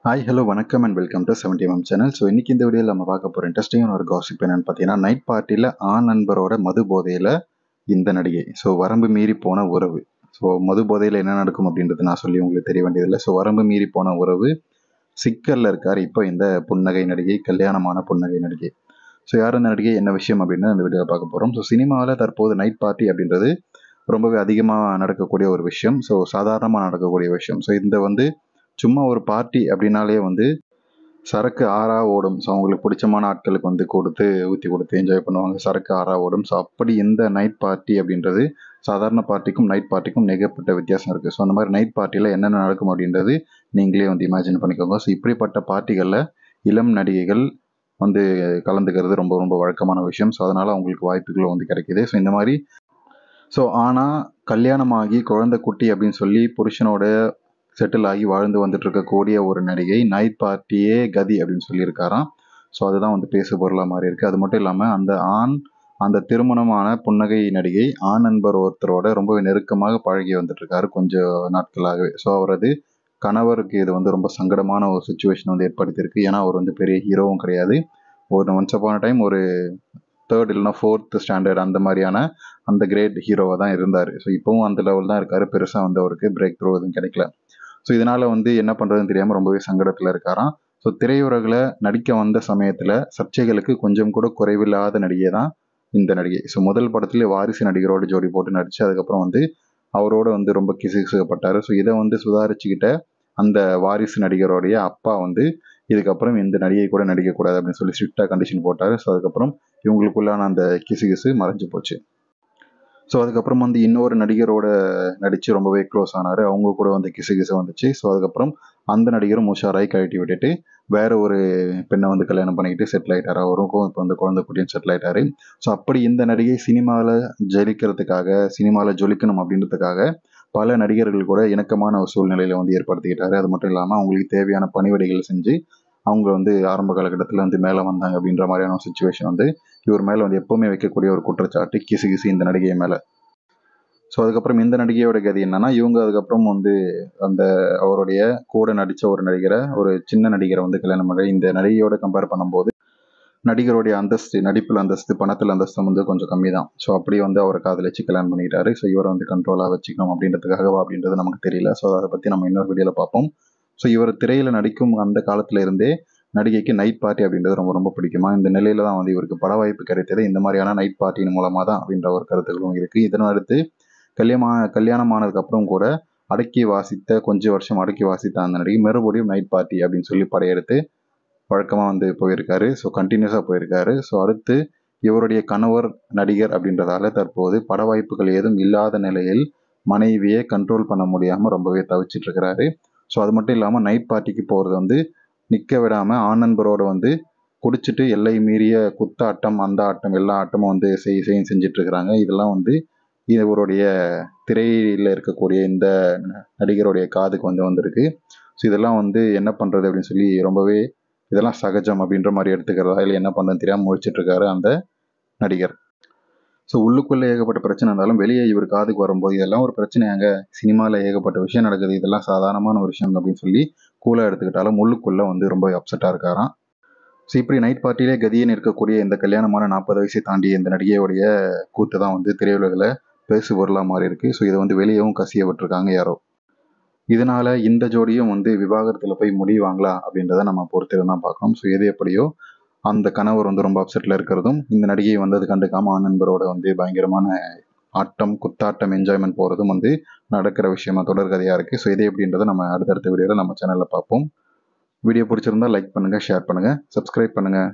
Hi hello வணக்கம் and welcome to 70mm channel. So இன்னைக்கு இந்த வீடியோவில் நம்ம பார்க்க போகிற இன்ட்ரெஸ்டிங்கான ஒரு காசிப் என்னன்னு பார்த்தீங்கன்னா, நைட் பார்ட்டியில் ஆண் நண்பரோட மது போதையில் இந்த நடிகை. ஸோ வரம்பு மீறி போன உறவு. ஸோ மது போதையில் என்ன நடக்கும் அப்படின்றது நான் சொல்லி உங்களுக்கு தெரிய வேண்டியதில்லை. ஸோ வரம்பு மீறி போன உறவு சிக்கலில் இருக்கார் இப்போ இந்த புன்னகை நடிகை, கல்யாணமான புன்னகை நடிகை. ஸோ யார் அந்த நடிகை, என்ன விஷயம் அப்படின்னு அந்த வீடியோவில் பார்க்க போகிறோம். ஸோ சினிமாவில் தற்போது நைட் பார்ட்டி அப்படின்றது ரொம்பவே அதிகமாக நடக்கக்கூடிய ஒரு விஷயம். ஸோ சாதாரணமாக நடக்கக்கூடிய விஷயம். ஸோ இந்த சும்மா ஒரு பார்ட்டி அப்படின்னாலே சரக்கு ஆறா ஓடும். ஸோ அவங்களுக்கு பிடிச்சமான ஆட்களுக்கு கொடுத்து ஊற்றி கொடுத்து என்ஜாய் பண்ணுவாங்க. சரக்கு ஆறா ஓடும். ஸோ அப்படி இந்த நைட் பார்ட்டி அப்படின்றது சாதாரண பார்ட்டிக்கும் நைட் பார்ட்டிக்கும் ஏகப்பட்ட வித்தியாசம் இருக்குது. ஸோ அந்த மாதிரி நைட் பார்ட்டியில் என்னென்ன நடக்கும் அப்படின்றது நீங்களே இமேஜின் பண்ணிக்கோங்க. ஸோ இப்படிப்பட்ட பார்ட்டிகளில் இளம் நடிகைகள் கலந்துக்கிறது ரொம்ப ரொம்ப வழக்கமான விஷயம். ஸோ அதனால் அவங்களுக்கு வாய்ப்புகள் கிடைக்கிது. ஸோ இந்த மாதிரி ஆனால் கல்யாணமாகி குழந்தை குட்டி அப்படின்னு சொல்லி புருஷனோட செட்டில் ஆகி வாழ்ந்து வந்துட்டு இருக்கக்கூடிய ஒரு நடிகை நைட் பார்ட்டியே கதி அப்படின்னு சொல்லியிருக்காராம். ஸோ அதுதான் பேசு பொருளாக மாறி இருக்கு. அது மட்டும் இல்லாமல் அந்த திருமணமான புன்னகை நடிகை ஆண் நண்பர் ஒருத்தரோட ரொம்பவே நெருக்கமாக பழகி வந்துட்டு இருக்காரு கொஞ்சம் நாட்களாகவே. ஸோ அவரது கணவருக்கு இது ரொம்ப சங்கடமான ஒரு சுச்சுவேஷன் ஏற்படுத்தியிருக்கு. ஏன்னா அவர் பெரிய ஹீரோவும் கிடையாது. ஒன்ஸ் அப்பான டைம் ஒரு தேர்ட் இல்லைனா ஃபோர்த் ஸ்டாண்டர்ட் அந்த மாதிரியான அந்த கிரேட் ஹீரோவாக தான் இருந்தார். ஸோ இப்போவும் அந்த லெவல் தான் இருக்கார். பெருசாக அவருக்கு பிரேக் த்ரூ எதுவும் கிடைக்கல. ஸோ இதனால் என்ன பண்ணுறதுன்னு தெரியாமல் ரொம்பவே சங்கடத்தில் இருக்காராம். ஸோ திரையுலகில் நடிக்க வந்த சமயத்தில் சர்ச்சைகளுக்கு கொஞ்சம் கூட குறைவில்லாத நடிகை தான் இந்த நடிகை. ஸோ முதல் படத்துல வாரிசு நடிகரோட ஜோடி போட்டு நடிச்சு அதுக்கப்புறம் அவரோட ரொம்ப கிசுகிசுக்கப்பட்டார். ஸோ இதை சுதாரிச்சுக்கிட்ட அந்த வாரிசு நடிகரோடைய அப்பா இதுக்கப்புறம் இந்த நடிகை கூட நடிக்கக்கூடாது அப்படின்னு சொல்லி ஸ்ட்ரிக்டாக கண்டிஷன் போட்டார். ஸோ அதுக்கப்புறம் இவங்களுக்குள்ளான அந்த கிசுகிசு மறைஞ்சு போச்சு. ஸோ அதுக்கப்புறம் இன்னொரு நடிகரோட நடித்து ரொம்பவே க்ளோஸ் ஆனார். அவங்க கூட கிசுகிசு வந்துச்சு. ஸோ அதுக்கப்புறம் அந்த நடிகரும் உஷாராய் கழட்டி விட்டுட்டு வேற ஒரு பெண்ணை கல்யாணம் பண்ணிக்கிட்டு செட்டில் ஆகிட்டார். அவருக்கும் இப்போ குழந்தை குட்டியும் செட்டில் ஆகிட்டாரு. ஸோ அப்படி இந்த நடிகை சினிமாவில் ஜெயிக்கிறதுக்காக, சினிமாவில் ஜொலிக்கணும் அப்படின்றதுக்காக பல நடிகர்கள் கூட இணக்கமான ஒரு சூழ்நிலையில் ஏற்படுத்திக்கிட்டாரு. அது மட்டும் இல்லாமல் அவங்களுக்கு தேவையான பணிவிடைகள் செஞ்சு அவங்க ஆரம்ப காலகட்டத்தில் மேலே வந்தாங்க அப்படின்ற மாதிரியான ஒரு சுச்சுவேஷன் இவர் மேலே எப்பவுமே வைக்கக்கூடிய ஒரு குற்றச்சாட்டு கிசு இந்த நடிகை மேலே. ஸோ அதுக்கப்புறம் இந்த நடிகையோட கதி என்னன்னா, இவங்க அதுக்கப்புறம் அந்த அவருடைய கூட நடித்த ஒரு நடிகரை, ஒரு சின்ன நடிகரை கல்யாணம் பண்ண. இந்த நடிகையோட கம்பேர் பண்ணும்போது நடிகருடைய அந்தஸ்து, நடிப்பில் அந்தஸ்து, பணத்தில் அந்தஸ்து கொஞ்சம் கம்மி தான். ஸோ அப்படி அவரை காதலிச்சு கல்யாணம் பண்ணிக்கிட்டாரு. ஸோ இவரை கண்ட்ரோலாக வச்சுக்கணும் அப்படின்றதுக்காகவா அப்படின்றது நமக்கு தெரியல. ஸோ அதை பற்றி நம்ம இன்னொரு வீடியோவில் பார்ப்போம். ஸோ இவர் திரையில் நடிக்கும் அந்த காலத்தில் இருந்தே நடிகைக்கு நைட் பார்ட்டி அப்படின்றது ரொம்ப ரொம்ப பிடிக்குமா. இந்த நிலையில தான் இவருக்கு பட வாய்ப்பு கிடைத்தது இந்த மாதிரியான நைட் பார்ட்டியின் மூலமாக தான் அப்படின்ற ஒரு கருத்துக்களும் இருக்குது. இதனை அடுத்து கல்யாணமானதுக்கு அப்புறம் கூட கொஞ்சம் வருஷம் அடக்கி வாசித்த அந்த நடிகை மறுபடியும் நைட் பார்ட்டி அப்படின்னு சொல்லி படையெடுத்து வழக்கமாக போயிருக்காரு. ஸோ கண்டினியூஸாக போயிருக்காரு. ஸோ அடுத்து இவருடைய கணவர் நடிகர் அப்படின்றதால தற்போது பட வாய்ப்புகள் ஏதும் இல்லாத நிலையில் மனைவியை கண்ட்ரோல் பண்ண முடியாமல் ரொம்பவே தவிச்சிட்டு இருக்கிறாரு. ஸோ அது மட்டும் இல்லாமல் நைட் பார்ட்டிக்கு போகிறது நிற்க விடாமல் ஆண் நண்பரோட குடிச்சிட்டு எல்லை மீறிய குத்தாட்டம், அந்த ஆட்டம், எல்லா ஆட்டமும் செஞ்சிட்டு இருக்கிறாங்க. இதெல்லாம் இவருடைய திரையில் இருக்கக்கூடிய இந்த நடிகருடைய காதுக்கு வந்திருக்கு. ஸோ இதெல்லாம் என்ன பண்ணுறது அப்படின்னு சொல்லி ரொம்பவே இதெல்லாம் சகஜம் அப்படின்ற மாதிரி எடுத்துக்கிறதா இல்லை என்ன பண்ணுறதுன்னு தெரியாமல் முழிச்சிட்டு இருக்காரு அந்த நடிகர். ஸோ உள்ளுக்குள்ளே ஏகப்பட்ட பிரச்சனை இருந்தாலும் வெளியே இவர் காதுக்கு வரும்போது இதெல்லாம் ஒரு பிரச்சனையாங்க, சினிமாவில் ஏகப்பட்ட விஷயம் நடக்குது, இதெல்லாம் சாதாரணமான ஒரு விஷயம் அப்படின்னு சொல்லி கூலாக எடுத்துக்கிட்டாலும் உள்ளுக்குள்ளே ரொம்ப அப்செட்டாக இருக்காராம். ஸோ இப்படி நைட் பார்ட்டியிலே கதியன் இருக்கக்கூடிய இந்த கல்யாணமான 40 வயசை தாண்டி இந்த நடிகையோடைய கூத்து தான் திரையுலகில் பேசு பொருளாக மாறி இருக்கு. ஸோ இதை வெளியவும் கசிய விட்டுருக்காங்க யாரோ. இதனால இந்த ஜோடியும் விவாகரத்தில் போய் முடிவாங்களா அப்படின்றத நம்ம பொறுத்திருந்து தான் பார்க்கணும். ஸோ எது எப்படியோ அந்த கணவர் ரொம்ப அப்செட்டில் இருக்கிறதும், இந்த நடிகை அது கண்டுக்காம நண்பரோட பயங்கரமான ஆட்டம், குத்தாட்டம், என்ஜாய்மெண்ட் போகிறதும் நடக்கிற விஷயமா தொடர்கதையாக இருக்குது. ஸோ இது எப்படின்றத நம்ம அடுத்தடுத்த வீடியோவில் நம்ம சேனலில் பார்ப்போம். வீடியோ பிடிச்சிருந்தா லைக் பண்ணுங்கள், ஷேர் பண்ணுங்கள், சப்ஸ்கிரைப் பண்ணுங்கள்.